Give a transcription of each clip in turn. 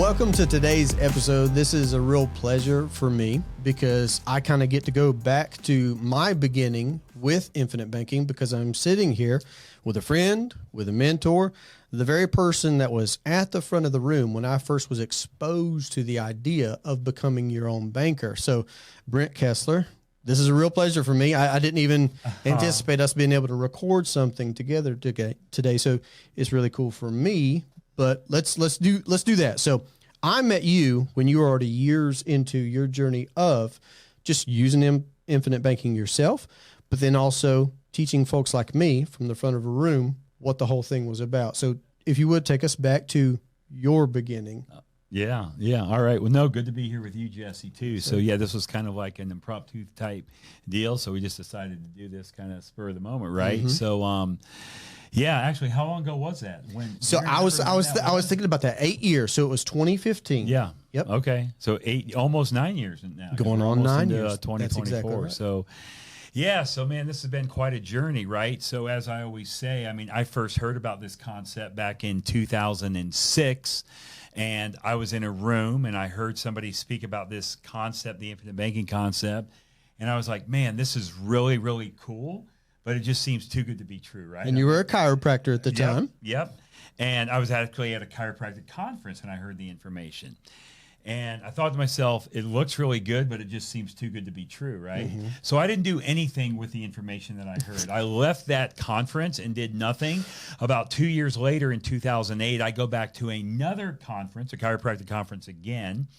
welcome to today's episode. This is a real pleasure for me because I kind of get to go back to my beginning with infinite banking because I'm sitting here with a friend, with a mentor, the very person that was at the front of the room when I first was exposed to the idea of becoming your own banker. So, Brent Kesler, this is a real pleasure for me. I didn't even anticipate us being able to record something together today. So it's really cool for me. But let's do that. So I met you when you were already years into your journey of just using infinite banking yourself, but then also teaching folks like me from the front of a room what the whole thing was about. So if you would take us back to your beginning. Yeah. All right. Well, no, good to be here with you, Jesse, too. So, yeah, this was kind of like an impromptu type deal. So we just decided to do this kind of spur of the moment, right? Mm-hmm. So, yeah, actually, how long ago was that? I was thinking about that. 8 years. So it was 2015. Yeah. Yep. Okay. So almost 9 years now. Going on 9 years. 2024. That's exactly right. So. Yeah, so man, this has been quite a journey, right? So as I always say, I mean, I first heard about this concept back in 2006, and I was in a room and I heard somebody speak about this concept, the infinite banking concept, and I was like, man, this is really, really cool, but it just seems too good to be true, right? And you were a chiropractor at the time. Yep. And I was actually at a chiropractic conference and I heard the information. And I thought to myself, it looks really good, but it just seems too good to be true, right? Mm-hmm. So I didn't do anything with the information that I heard. I left that conference and did nothing. About 2 years later, in 2008, I go back to another conference, a chiropractic conference again,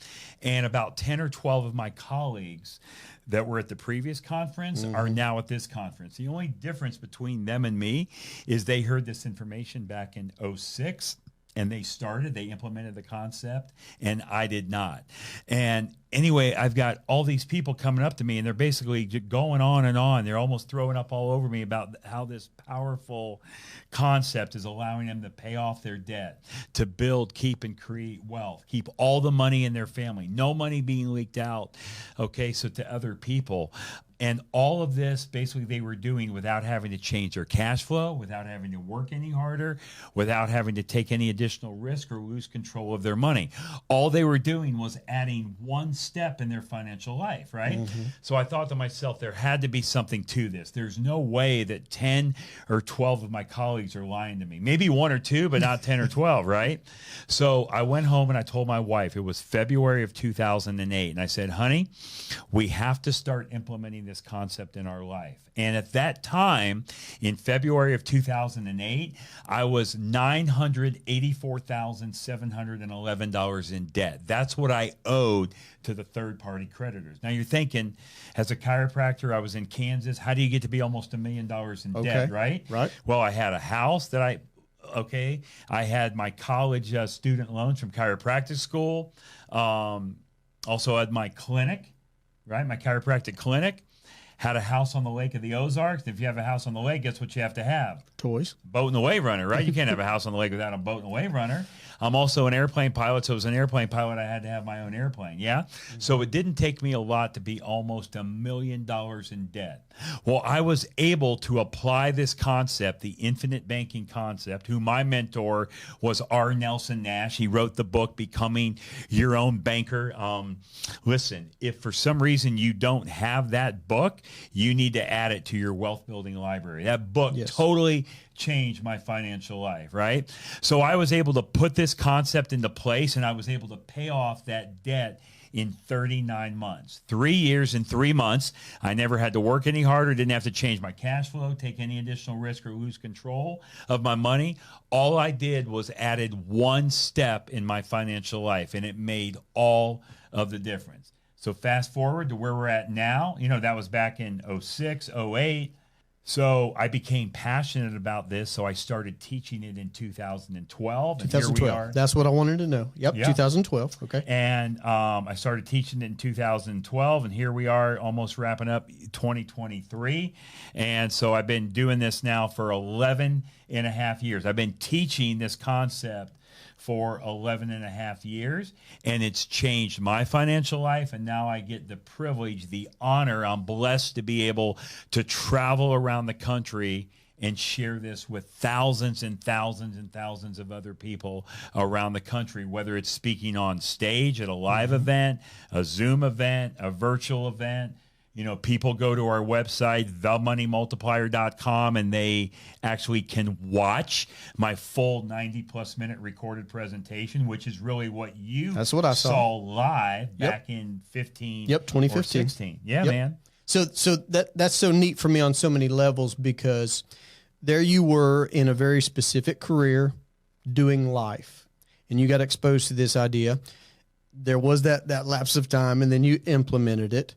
and about 10 or 12 of my colleagues that were at the previous conference are now at this conference. The only difference between them and me is they heard this information back in 2006. And they implemented the concept, and I did not. And anyway, I've got all these people coming up to me, and they're basically going on and on. They're almost throwing up all over me about how this powerful concept is allowing them to pay off their debt, to build, keep, and create wealth, keep all the money in their family, no money being leaked out, okay, so to other people. And all of this, basically, they were doing without having to change their cash flow, without having to work any harder, without having to take any additional risk or lose control of their money. All they were doing was adding one step in their financial life, right? Mm-hmm. So I thought to myself, there had to be something to this. There's no way that 10 or 12 of my colleagues are lying to me. Maybe 1 or 2, but not 10 or 12, right? So I went home and I told my wife, it was February of 2008, and I said, honey, we have to start implementing this concept in our life. And at that time, in February of 2008, I was $984,711 in debt. That's what I owed to the third-party creditors. Now you're thinking, as a chiropractor, I was in Kansas. How do you get to be almost $1 million in debt, right? Right. Well, I had a house that I had my college student loans from chiropractic school. Also had my clinic, right? My chiropractic clinic. Had a house on the lake of the Ozarks. If you have a house on the lake, guess what you have to have? Toys. Boat and the wave runner, right? You can't have a house on the lake without a boat and a wave runner. I'm also an airplane pilot, so as an airplane pilot, I had to have my own airplane, yeah? Mm-hmm. So it didn't take me a lot to be almost $1 million in debt. Well, I was able to apply this concept, the infinite banking concept, who my mentor was R. Nelson Nash. He wrote the book, Becoming Your Own Banker. Listen, if for some reason you don't have that book, you need to add it to your wealth building library. That book totally changed my financial life, right? So I was able to put this concept into place, and I was able to pay off that debt in 39 months. 3 years and 3 months. I never had to work any harder, didn't have to change my cash flow, take any additional risk, or lose control of my money. All I did was added one step in my financial life, and it made all of the difference. So fast forward to where we're at now, that was back in 06, 08. So I became passionate about this, so I started teaching it in 2012. 2012. Here we are. That's what I wanted to know. Yep, 2012. Okay. And I started teaching it in 2012, and here we are almost wrapping up 2023. And so I've been doing this now for 11 and a half years. I've been teaching this concept for 11 and a half years, and it's changed my financial life, and now I get the privilege, the honor, I'm blessed to be able to travel around the country and share this with thousands and thousands and thousands of other people around the country, whether it's speaking on stage at a live event, a Zoom event, a virtual event. You know, people go to our website, themoneymultiplier.com, and they actually can watch my full 90-plus minute recorded presentation, which is really what you That's what I saw live back in 2015. or 16. Yeah, man. So that's so neat for me on so many levels, because there you were in a very specific career doing life, and you got exposed to this idea. There was that lapse of time, and then you implemented it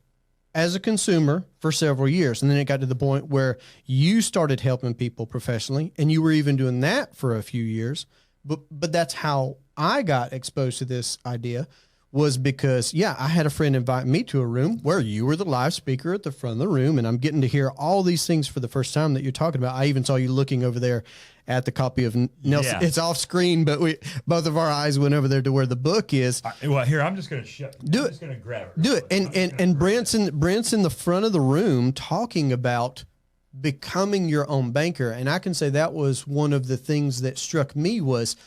as a consumer for several years. And then it got to the point where you started helping people professionally, and you were even doing that for a few years. But that's how I got exposed to this idea, was because, I had a friend invite me to a room where you were the live speaker at the front of the room, and I'm getting to hear all these things for the first time that you're talking about. I even saw you looking over there at the copy of Nelson. Yeah. It's off screen, but both of our eyes went over there to where the book is. Well, here, I'm just going to I'm just going to grab it. Do it. And Brent's in the front of the room talking about becoming your own banker. And I can say that was one of the things that struck me was,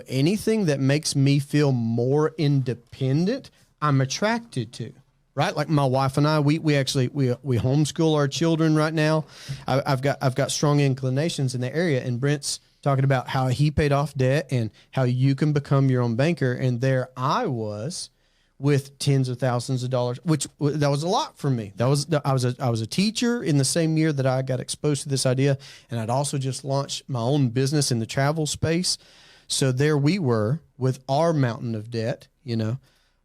anything that makes me feel more independent, I'm attracted to. Right, like my wife and I, we homeschool our children right now. I've got strong inclinations in the area, and Brent's talking about how he paid off debt and how you can become your own banker. And there I was with tens of thousands of dollars, which that was a lot for me. I was a teacher in the same year that I got exposed to this idea, and I'd also just launched my own business in the travel space. So there we were with our mountain of debt, and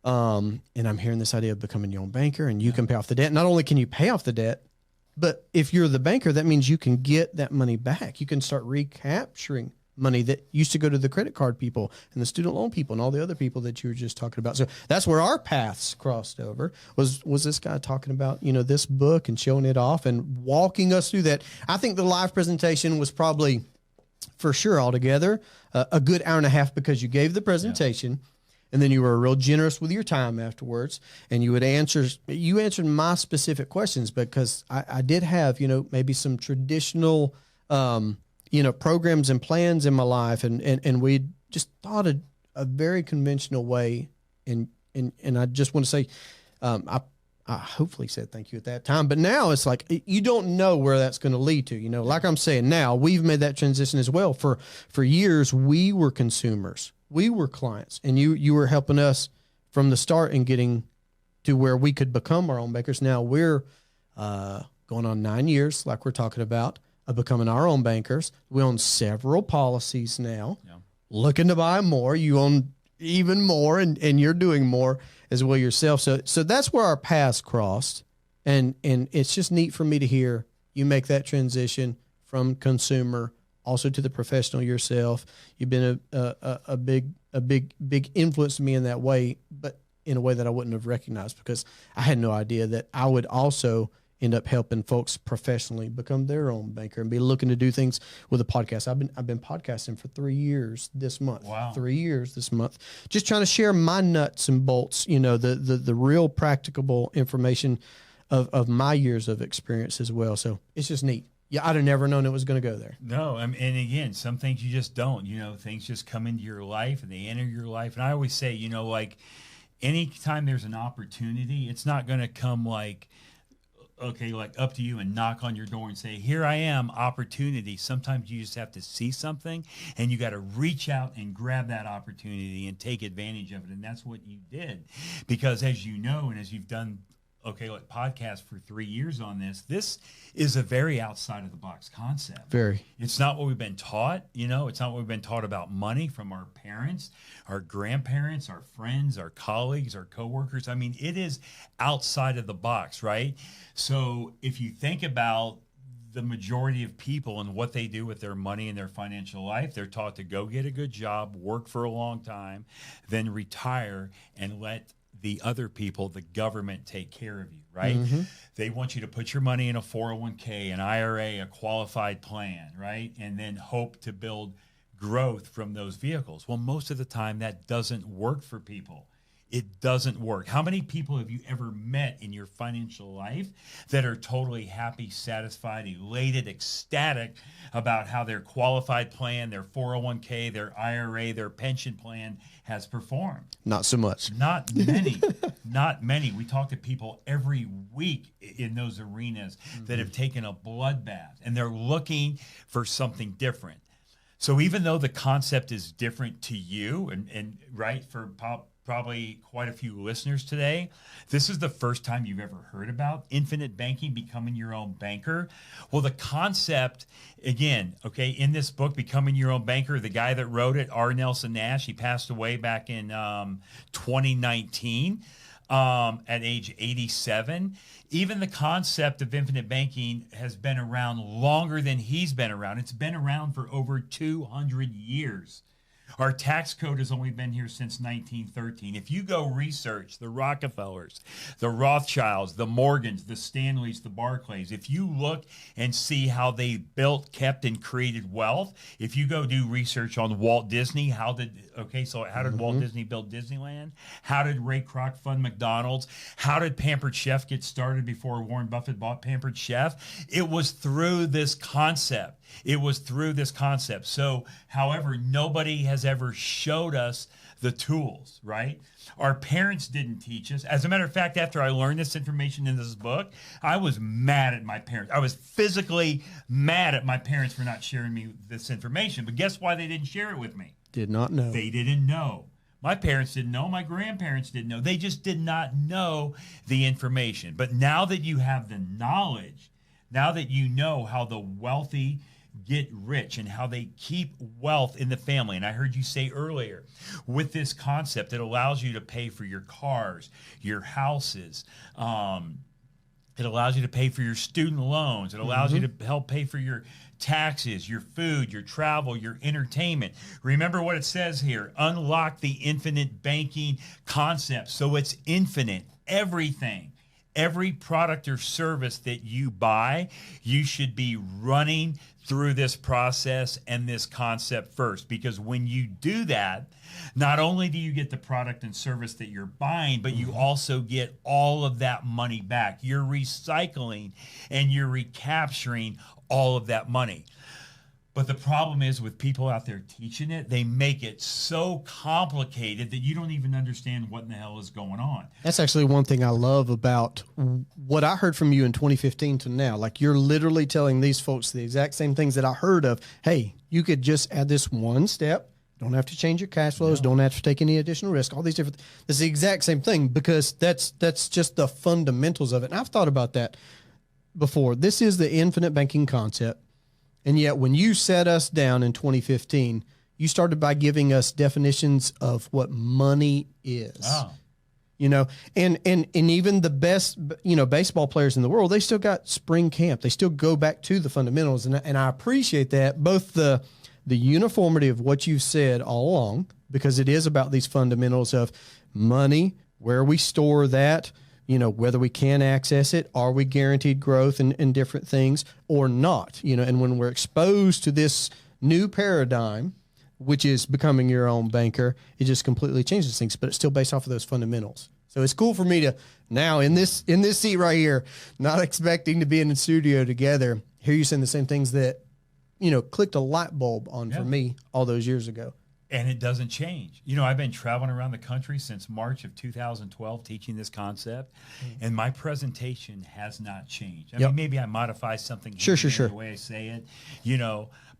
I'm hearing this idea of becoming your own banker, and you can pay off the debt. Not only can you pay off the debt, but if you're the banker, that means you can get that money back. You can start recapturing money that used to go to the credit card people and the student loan people and all the other people that you were just talking about. So that's where our paths crossed over, was this guy talking about, this book and showing it off and walking us through that. I think the live presentation was probably, for sure, altogether a good hour and a half, because you gave the presentation, and then you were real generous with your time afterwards, and you answered my specific questions, because I did have, maybe some traditional, programs and plans in my life, and we just thought a very conventional way, and I just want to say, I hopefully said thank you at that time, but now it's like, you don't know where that's going to lead to. Like I'm saying, now we've made that transition as well. For years, we were consumers, we were clients, and you were helping us from the start and getting to where we could become our own bankers. Now we're going on 9 years, like we're talking about, of becoming our own bankers. We own several policies now, looking to buy more. You own even more, and you're doing more as well yourself. So that's where our paths crossed. And it's just neat for me to hear you make that transition from consumer also to the professional yourself. You've been a big influence to me in that way, but in a way that I wouldn't have recognized, because I had no idea that I would also end up helping folks professionally become their own banker and be looking to do things with a podcast. I've been podcasting for 3 years this month. Wow. 3 years this month. Just trying to share my nuts and bolts, the real practicable information of my years of experience as well. So it's just neat. Yeah, I'd have never known it was going to go there. No, and again, some things you just don't. Things just come into your life and they enter your life. And I always say, like anytime there's an opportunity, it's not going to come like up to you and knock on your door and say, here I am, opportunity. Sometimes you just have to see something, and you got to reach out and grab that opportunity and take advantage of it. And that's what you did, because as you know, and as you've done podcast for 3 years on this is a very outside of the box concept. Very. It's not what we've been taught. It's not what we've been taught about money from our parents, our grandparents, our friends, our colleagues, our coworkers. I mean, it is outside of the box, right? So if you think about the majority of people and what they do with their money and their financial life, they're taught to go get a good job, work for a long time, then retire and let the other people, the government, take care of you, right? Mm-hmm. They want you to put your money in a 401k, an IRA, a qualified plan, right? And then hope to build growth from those vehicles. Well, most of the time that doesn't work for people. it doesn't work. How many people have you ever met in your financial life that are totally happy, satisfied, elated, ecstatic about how their qualified plan, their 401k, their IRA, their pension plan has performed? Not so much. Not many. Not many. We talk to people every week in those arenas that have taken a bloodbath, and they're looking for something different. So even though the concept is different to you, and right, for probably quite a few listeners today, this is the first time you've ever heard about infinite banking, becoming your own banker. Well, the concept, again, okay, in this book, Becoming Your Own Banker, the guy that wrote it, R. Nelson Nash, he passed away back in 2019 at age 87. Even the concept of infinite banking has been around longer than he's been around. It's been around for over 200 years. Our tax code has only been here since 1913. If you go research the Rockefellers, the Rothschilds, the Morgans, the Stanleys, the Barclays, if you look and see how they built, kept, and created wealth, if you go do research on Walt Disney, how did Walt Disney build Disneyland? How did Ray Kroc fund McDonald's? How did Pampered Chef get started before Warren Buffett bought Pampered Chef? It was through this concept. So, however, nobody has ever showed us the tools, right? Our parents didn't teach us. As a matter of fact, after I learned this information in this book, I was mad at my parents. I was physically mad at my parents for not sharing me this information. But guess why they didn't share it with me? Did not know. They didn't know. My parents didn't know. My grandparents didn't know. They just did not know the information. But now that you have the knowledge, now that you know how the wealthy get rich and how they keep wealth in the family. And I heard you say earlier, with this concept, it allows you to pay for your cars, your houses. It allows you to pay for your student loans. It allows you to help pay for your taxes, your food, your travel, your entertainment. Remember what it says here. Unlock the infinite banking concept. So it's infinite. Everything. Every product or service that you buy, you should be running through this process and this concept first. Because when you do that, not only do you get the product and service that you're buying, but you also get all of that money back. You're recycling and you're recapturing all of that money. But the problem is with people out there teaching it, they make it so complicated that you don't even understand what in the hell is going on. That's actually one thing I love about what I heard from you in 2015 to now. Like, you're literally telling these folks the exact same things that I heard of. Hey, you could just add this one step. Don't have to change your cash flows. Don't have to take any additional risk. All these different. It's the exact same thing, because that's just the fundamentals of it. And I've thought about that before. This is the infinite banking concept. And yet when you sat us down in 2015, you started by giving us definitions of what money is. Oh. You know, and even the best, baseball players in the world, they still got spring camp. They still go back to the fundamentals. And I appreciate that, both the uniformity of what you've said all along, because it is about these fundamentals of money, where we store that, whether we can access it, are we guaranteed growth in different things or not, and when we're exposed to this new paradigm, which is becoming your own banker, it just completely changes things, but it's still based off of those fundamentals. So it's cool for me to now in this seat right here, not expecting to be in the studio together, hear you saying the same things that, clicked a light bulb on for me all those years ago. And it doesn't change. I've been traveling around the country since March of 2012 teaching this concept, and my presentation has not changed. I mean, maybe I modify something sure. the way I say it,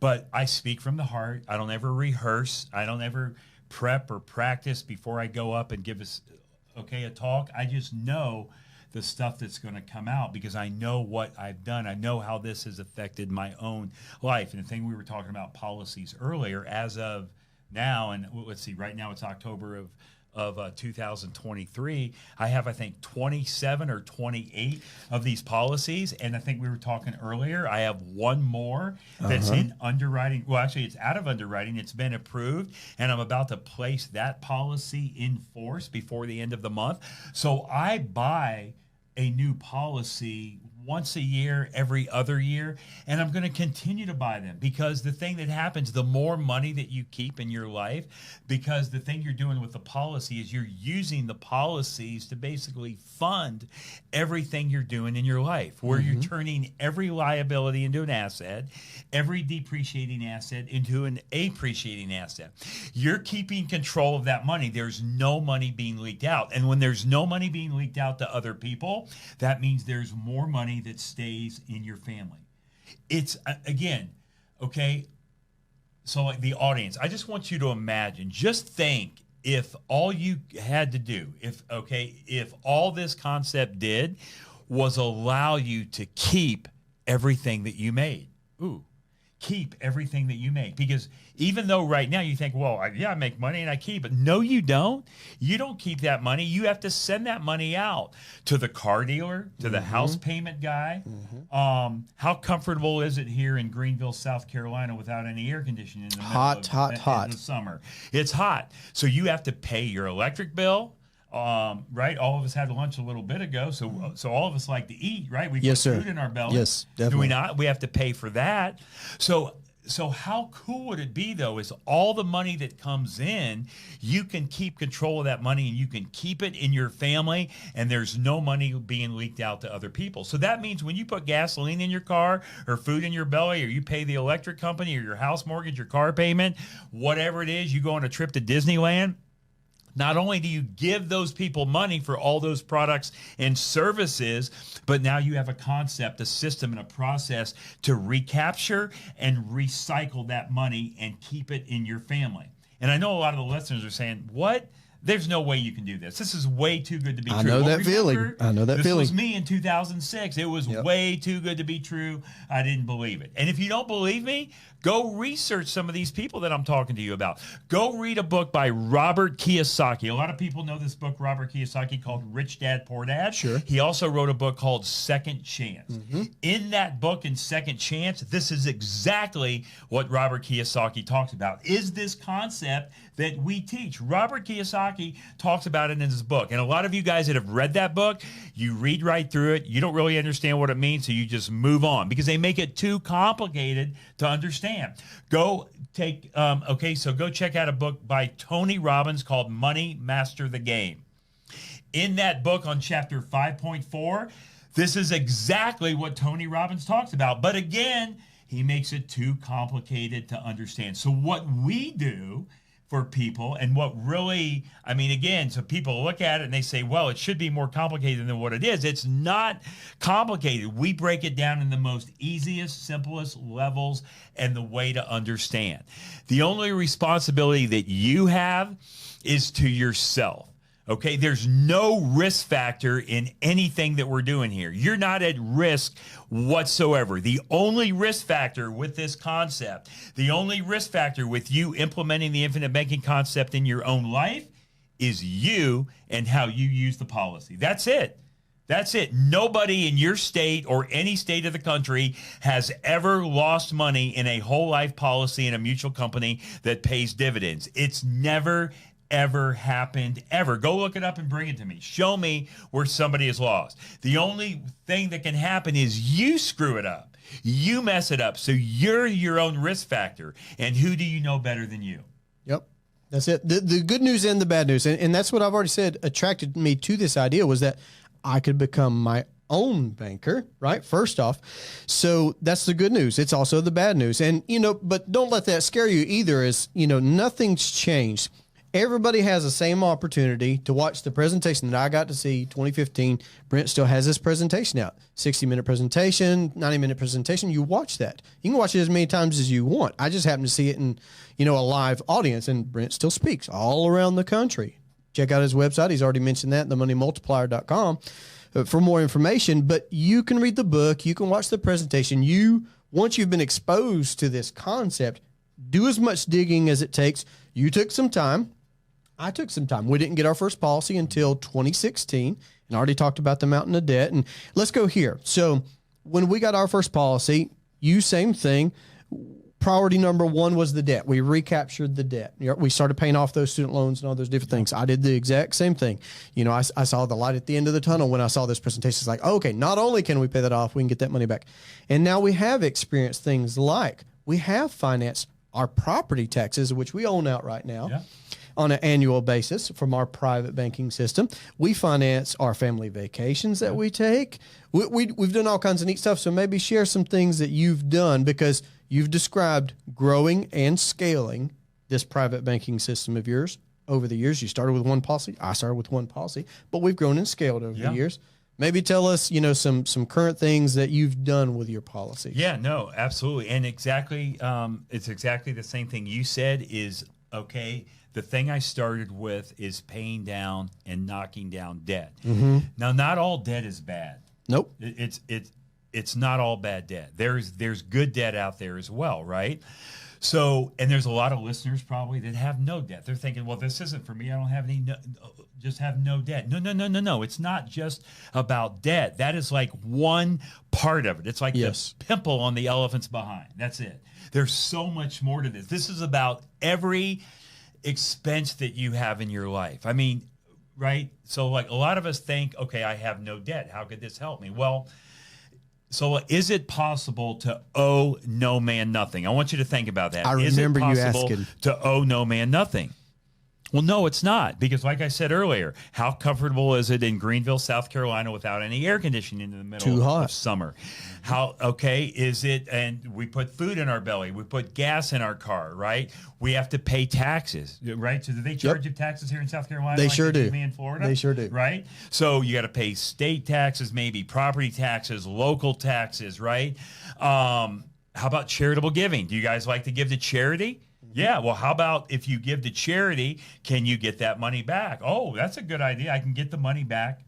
but I speak from the heart. I don't ever rehearse. I don't ever prep or practice before I go up and give a talk. I just know the stuff that's going to come out because I know what I've done. I know how this has affected my own life. And the thing we were talking about policies earlier, as of now, and let's see, right now it's October of 2023. I have, I think, 27 or 28 of these policies. And I think we were talking earlier, I have one more that's in underwriting. Well, actually, it's out of underwriting. It's been approved. And I'm about to place that policy in force before the end of the month. So I buy a new policy once a year, every other year, and I'm going to continue to buy them, because the thing that happens, the more money that you keep in your life, because the thing you're doing with the policy is you're using the policies to basically fund everything you're doing in your life, where you're turning every liability into an asset, every depreciating asset into an appreciating asset. You're keeping control of that money. There's no money being leaked out. And when there's no money being leaked out to other people, that means there's more money that stays in your family. It's, again, okay, so like the audience, I just want you to imagine, just think if all you had to do, if all this concept did was allow you to keep everything that you made. Keep everything that you make. Because even though right now you think, well, I make money and I keep it. No, you don't. You don't keep that money. You have to send that money out to the car dealer, to the house payment guy. How comfortable is it here in Greenville, South Carolina, without any air conditioning in the middle of the summer? It's hot. So you have to pay your electric bill. Right? All of us had lunch a little bit ago, so all of us like to eat, right? We put food in our belly. Yes, definitely. Do we not? We have to pay for that. So how cool would it be, though, is all the money that comes in, you can keep control of that money and you can keep it in your family, and there's no money being leaked out to other people. So that means when you put gasoline in your car or food in your belly, or you pay the electric company or your house mortgage, your car payment, whatever it is, you go on a trip to Disneyland, not only do you give those people money for all those products and services, but now you have a concept, a system, and a process to recapture and recycle that money and keep it in your family. And I know a lot of the listeners are saying, what? There's no way you can do this. This is way too good to be true. I know that feeling. This was me in 2006. It was way too good to be true. I didn't believe it. And if you don't believe me, go research some of these people that I'm talking to you about. Go read a book by Robert Kiyosaki. A lot of people know this book, Robert Kiyosaki, called Rich Dad, Poor Dad. Sure. He also wrote a book called Second Chance. In that book, in Second Chance, this is exactly what Robert Kiyosaki talks about, is this concept that we teach. Robert Kiyosaki talks about it in his book. And a lot of you guys that have read that book, you read right through it. You don't really understand what it means, so you just move on because they make it too complicated to understand. Go check out a book by Tony Robbins called Money Master the Game. In that book on chapter 5.4, this is exactly what Tony Robbins talks about. But again, he makes it too complicated to understand. So what we do for people, and what really, so people look at it and they say, well, it should be more complicated than what it is. It's not complicated. We break it down in the most easiest, simplest levels and the way to understand. The only responsibility that you have is to yourself. Okay, there's no risk factor in anything that we're doing here. You're not at risk whatsoever. The only risk factor with this concept, the only risk factor with you implementing the infinite banking concept in your own life is you and how you use the policy. That's it. That's it. Nobody in your state or any state of the country has ever lost money in a whole life policy in a mutual company that pays dividends. It's never ever happened, ever. Go look it up and bring it to me. Show me where somebody has lost. The only thing that can happen is you screw it up. You mess it up. So you're your own risk factor. And who do you know better than you? Yep. That's it. The good news and the bad news. And that's what I've already said attracted me to this idea was that I could become my own banker, right? First off. So that's the good news. It's also the bad news. And, but don't let that scare you either, as, nothing's changed. Everybody has the same opportunity to watch the presentation that I got to see 2015. Brent still has this presentation out. 60-minute presentation, 90-minute presentation. You watch that. You can watch it as many times as you want. I just happen to see it in, a live audience, and Brent still speaks all around the country. Check out his website. He's already mentioned that, themoneymultiplier.com, for more information. But you can read the book. You can watch the presentation. Once you've been exposed to this concept, do as much digging as it takes. You took some time. I took some time. We didn't get our first policy until 2016, and I already talked about the mountain of debt. And let's go here. So when we got our first policy, same thing. priority number one was the debt. We recaptured the debt. We started paying off those student loans and all those different things. I did the exact same thing. You know, I saw the light at the end of the tunnel when I saw this presentation. It's like, okay, not only can we pay that off, we can get that money back. And now we have experienced things like we have financed our property taxes, which we own out right now. Yeah. On an annual basis from our private banking system. We finance our family vacations that we take. We've done all kinds of neat stuff. So maybe share some things that you've done, because you've described growing and scaling this private banking system of yours over the years. You started with one policy. I started with one policy, but we've grown and scaled over the years. Maybe tell us, you know, some current things that you've done with your policy. Yeah, no, absolutely. And exactly, it's exactly the same thing you said is, okay, the thing I started with is paying down and knocking down debt. Mm-hmm. Now, not all debt is bad. Nope. It's not all bad debt. There's good debt out there as well, right? So, and there's a lot of listeners probably that have no debt. They're thinking, well, this isn't for me. I don't have any, just have no debt. No. It's not just about debt. That is like one part of it. It's like the pimple on the elephant's behind. That's it. There's so much more to this. This is about every expense that you have in your life. I mean, right? So like a lot of us think, okay, I have no debt. How could this help me? Well, so is it possible to owe no man nothing? I want you to think about that. I remember you asking. To owe no man nothing? Well, no, it's not, because like I said earlier, how comfortable is it in Greenville, South Carolina, without any air conditioning in the middle of summer? How okay is it? And we put food in our belly, we put gas in our car, right? We have to pay taxes, right? So do they charge you taxes here in South Carolina? They sure do. In Florida, they sure do, right? So you got to pay state taxes, maybe property taxes, local taxes, right? How about charitable giving? Do you guys like to give to charity? Yeah, well, how about if you give to charity, can you get that money back? Oh, that's a good idea. I can get the money back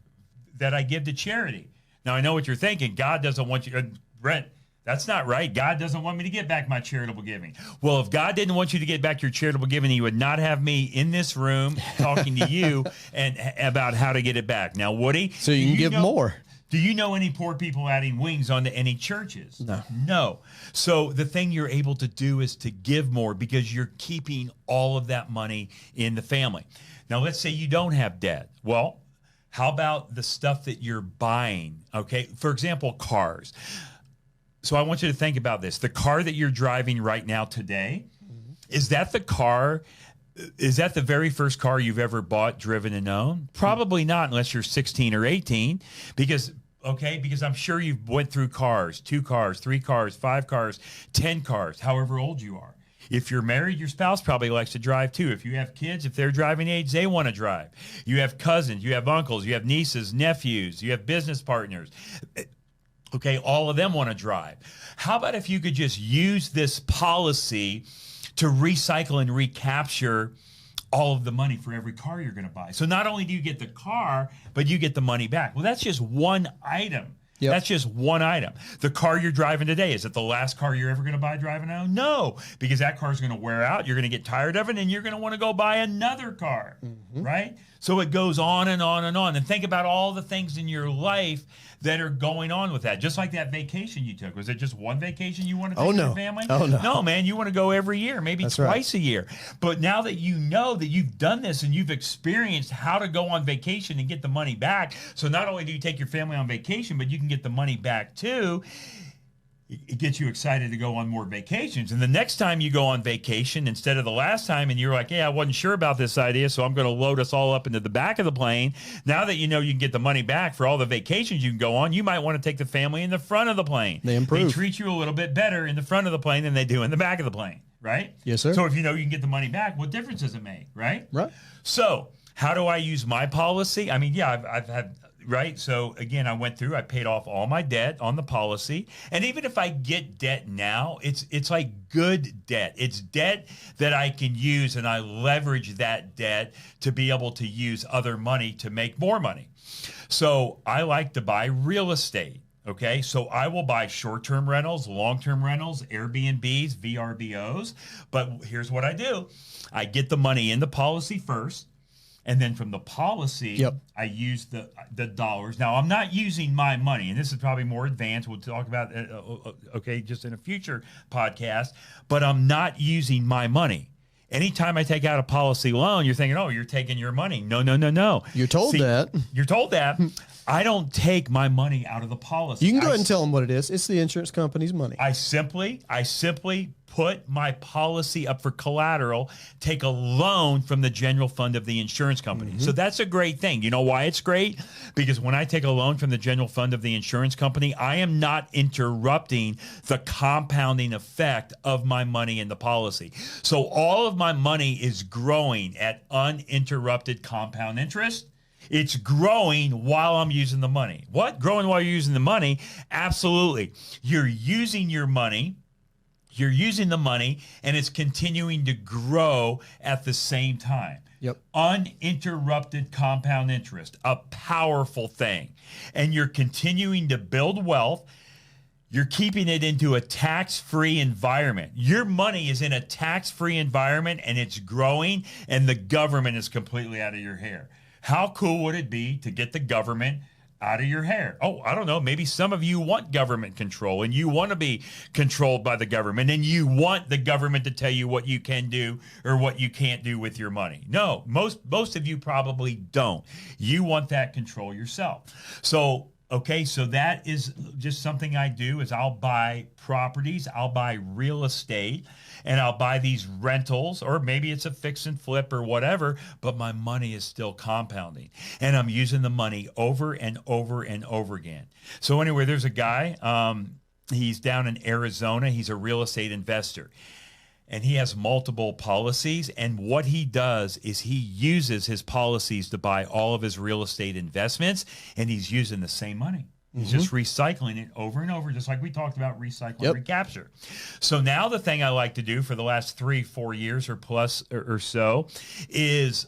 that I give to charity. Now, I know what you're thinking. God doesn't want you, Brent, that's not right. God doesn't want me to get back my charitable giving. Well, if God didn't want you to get back your charitable giving, he would not have me in this room talking to you and about how to get it back. Now, Woody. So you can give more. Do you know any poor people adding wings onto any churches? No. So the thing you're able to do is to give more, because you're keeping all of that money in the family. Now, let's say you don't have debt. Well, how about the stuff that you're buying? Okay. For example, cars. So I want you to think about this. The car that you're driving right now today, is that the car? Is that the very first car you've ever bought, driven, and owned? Probably not, unless you're 16 or 18, because I'm sure you've went through cars, 2 cars, 3 cars, 5 cars, 10 cars, however old you are. If you're married, your spouse probably likes to drive too. If you have kids, if they're driving age, they want to drive. You have cousins, you have uncles, you have nieces, nephews, you have business partners. Okay, all of them want to drive. How about if you could just use this policy to recycle and recapture all of the money for every car you're going to buy? So not only do you get the car, but you get the money back. Well, that's just one item. Yep. That's just one item. The car you're driving today, is it the last car you're ever going to buy driving home? No, because that car is going to wear out. You're going to get tired of it, and you're going to want to go buy another car, right? So it goes on and on and on. And think about all the things in your life that are going on with that. Just like that vacation you took. Was it just one vacation you want to take with your family? Oh, no. No, man, you want to go every year, maybe twice a year. But now that you know that you've done this and you've experienced how to go on vacation and get the money back, so not only do you take your family on vacation, but you can get the money back too. It gets you excited to go on more vacations. And the next time you go on vacation, instead of the last time, and you're like, hey, I wasn't sure about this idea, so I'm going to load us all up into the back of the plane. Now that you know you can get the money back for all the vacations you can go on, you might want to take the family in the front of the plane. They improve. They treat you a little bit better in the front of the plane than they do in the back of the plane, right? Yes, sir. So if you know you can get the money back, what difference does it make, right? Right. So how do I use my policy? I mean, yeah, I've had... Right. So again, I paid off all my debt on the policy. And even if I get debt now, it's like good debt. It's debt that I can use, and I leverage that debt to be able to use other money to make more money. So I like to buy real estate. Okay. So I will buy short-term rentals, long-term rentals, Airbnbs, VRBOs. But here's what I do. I get the money in the policy first. And then from the policy, Yep. I use the dollars. Now, I'm not using my money, and this is probably more advanced. We'll talk about just in a future podcast. But I'm not using my money. Anytime I take out a policy loan, you're thinking, oh, you're taking your money. No, no, no, no. You're told that. You're told that. I don't take my money out of the policy. You can go ahead and tell them what it is. It's the insurance company's money. I simply put my policy up for collateral, take a loan from the general fund of the insurance company. So that's a great thing. You know why it's great? Because when I take a loan from the general fund of the insurance company, I am not interrupting the compounding effect of my money in the policy. So all of my money is growing at uninterrupted compound interest. It's growing while I'm using the money. What? Growing while you're using the money? Absolutely. You're using your money. You're using the money, and it's continuing to grow at the same time. Yep. Uninterrupted compound interest, a powerful thing. And you're continuing to build wealth. You're keeping it into a tax-free environment. Your money is in a tax-free environment, and it's growing, and the government is completely out of your hair. How cool would it be to get the government out of your hair? Oh, I don't know. Maybe some of you want government control and you want to be controlled by the government and you want the government to tell you what you can do or what you can't do with your money. No, most of you probably don't. You want that control yourself. So that is just something I do is I'll buy properties, I'll buy real estate, and I'll buy these rentals, or maybe it's a fix and flip or whatever, but my money is still compounding. And I'm using the money over and over and over again. So anyway, there's a guy, he's down in Arizona. He's a real estate investor. And he has multiple policies. And what he does is he uses his policies to buy all of his real estate investments, and he's using the same money. He's just recycling it over and over, just like we talked about recycle and recapture. So now the thing I like to do for the last 3-4 years or plus or so is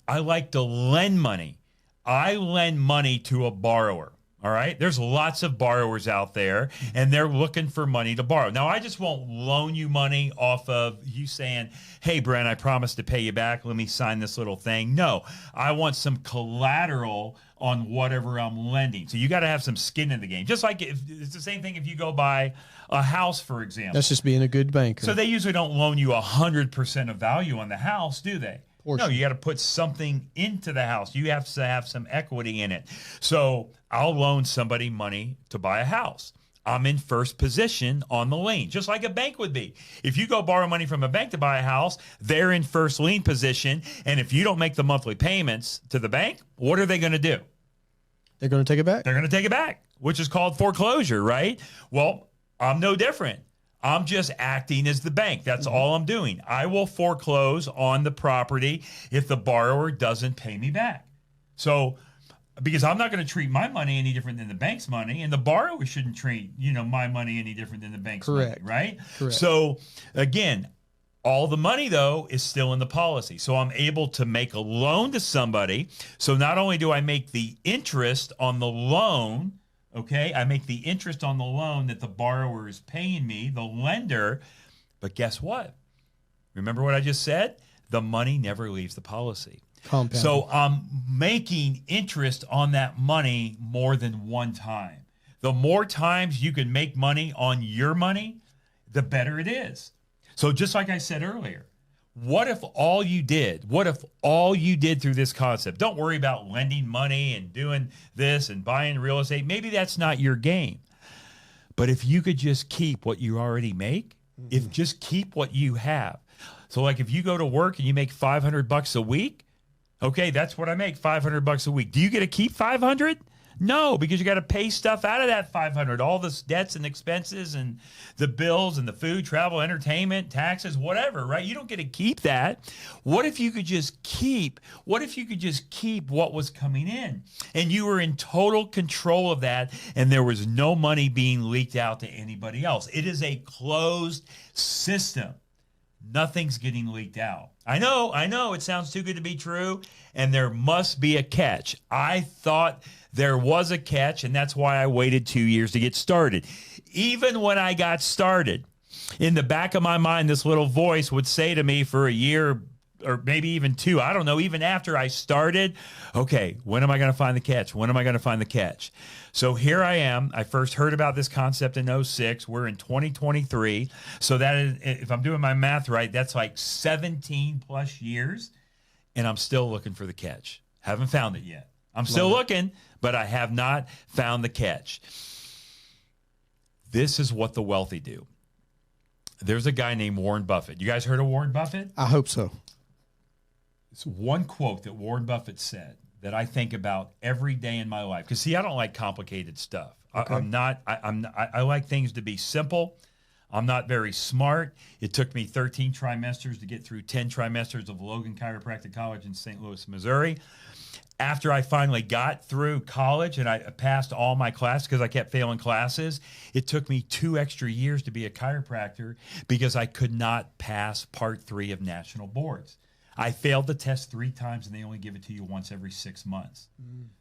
I like to lend money. I lend money to a borrower. All right. There's lots of borrowers out there and they're looking for money to borrow. Now, I just won't loan you money off of you saying, hey, Brent, I promise to pay you back. Let me sign this little thing. No, I want some collateral on whatever I'm lending. So you got to have some skin in the game. Just like it's the same thing if you go buy a house, for example. That's just being a good banker. So they usually don't loan you 100% of value on the house, do they? No, you got to put something into the house. You have to have some equity in it. So I'll loan somebody money to buy a house. I'm in first position on the lien, just like a bank would be. If you go borrow money from a bank to buy a house, they're in first lien position. And if you don't make the monthly payments to the bank, what are they going to do? They're going to take it back. They're going to take it back, which is called foreclosure, right? Well, I'm no different. I'm just acting as the bank. That's all I'm doing. I will foreclose on the property if the borrower doesn't pay me back. So, because I'm not going to treat my money any different than the bank's money, and the borrower shouldn't treat, my money any different than the bank's money, right? Correct. So, again, all the money, though, is still in the policy. So I'm able to make a loan to somebody. So not only do I make the interest on the loan, okay, I make the interest on the loan that the borrower is paying me, the lender, but guess what? Remember what I just said? The money never leaves the policy. Compound. So I'm making interest on that money more than one time. The more times you can make money on your money, the better it is. So just like I said earlier, what if all you did through this concept, don't worry about lending money and doing this and buying real estate. Maybe that's not your game. But if you could just keep what you already make, if just keep what you have. So like if you go to work and you make $500 a week, okay, that's what I make, $500 a week. Do you get to keep 500? No, because you got to pay stuff out of that 500, all the debts and expenses and the bills and the food, travel, entertainment, taxes, whatever, right? You don't get to keep that. What if you could just keep what was coming in and you were in total control of that and there was no money being leaked out to anybody else? It is a closed system. Nothing's getting leaked out. I know, it sounds too good to be true, and there must be a catch. I thought there was a catch, and that's why I waited 2 years to get started. Even when I got started, in the back of my mind, this little voice would say to me for a year, or maybe even 2. I don't know. Even after I started, okay, when am I going to find the catch? When am I going to find the catch? So here I am. I first heard about this concept in 2006. We're in 2023. So that is, if I'm doing my math right, that's like 17 plus years. And I'm still looking for the catch. Haven't found it yet. I'm still looking, but I have not found the catch. This is what the wealthy do. There's a guy named Warren Buffett. You guys heard of Warren Buffett? I hope so. It's one quote that Warren Buffett said that I think about every day in my life. Because see, I don't like complicated stuff. Okay. I like things to be simple. I'm not very smart. It took me 13 trimesters to get through 10 trimesters of Logan Chiropractic College in St. Louis, Missouri. After I finally got through college and I passed all my classes because I kept failing classes, it took me 2 extra years to be a chiropractor because I could not pass part 3 of national boards. I failed the test 3 times and they only give it to you once every 6 months.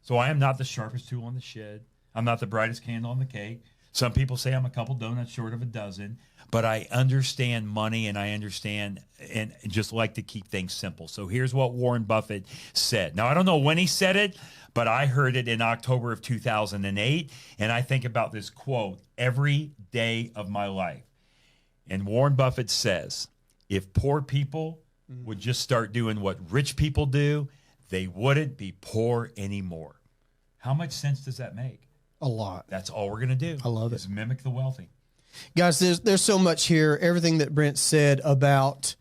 So I am not the sharpest tool in the shed. I'm not the brightest candle on the cake. Some people say I'm a couple donuts short of a dozen, but I understand money and I understand and just like to keep things simple. So here's what Warren Buffett said. Now, I don't know when he said it, but I heard it in October of 2008, and I think about this quote every day of my life. And Warren Buffett says, if poor people would just start doing what rich people do, they wouldn't be poor anymore. How much sense does that make? A lot. That's all we're going to do. I love it. Is mimic the wealthy. Guys, there's so much here. Everything that Brent said about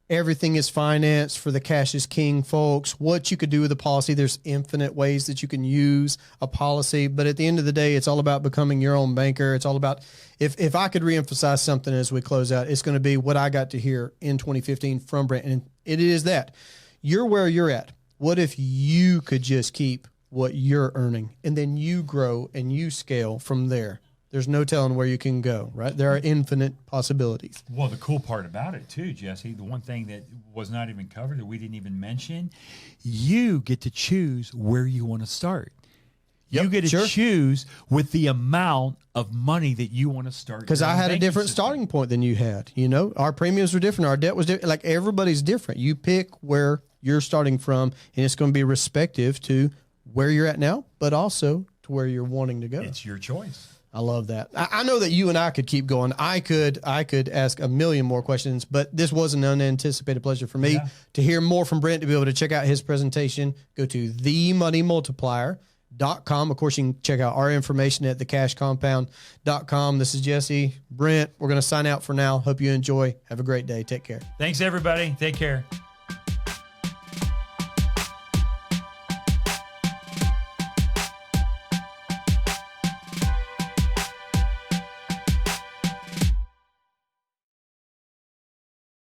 everything is finance for the cash is king, folks. What you could do with a policy, there's infinite ways that you can use a policy. But at the end of the day, it's all about becoming your own banker. It's all about, if I could reemphasize something as we close out, it's going to be what I got to hear in 2015 from Brent. And it is that you're where you're at. What if you could just keep what you're earning and then you grow and you scale from there? There's no telling where you can go, right? There are infinite possibilities. Well, the cool part about it too, Jesse, the one thing that was not even covered that we didn't even mention, you get to choose where you want to start. You get to choose with the amount of money that you want to start. Because I had a different starting point than you had. You know, our premiums were different. Our debt was different. Like everybody's different. You pick where you're starting from, and it's going to be respective to where you're at now, but also to where you're wanting to go. It's your choice. I love that. I know that you and I could keep going. I could ask a million more questions, but this was an unanticipated pleasure for me to hear more from Brent, to be able to check out his presentation. Go to themoneymultiplier.com. Of course, you can check out our information at thecashcompound.com. This is Jesse, Brent. We're going to sign out for now. Hope you enjoy. Have a great day. Take care. Thanks, everybody. Take care.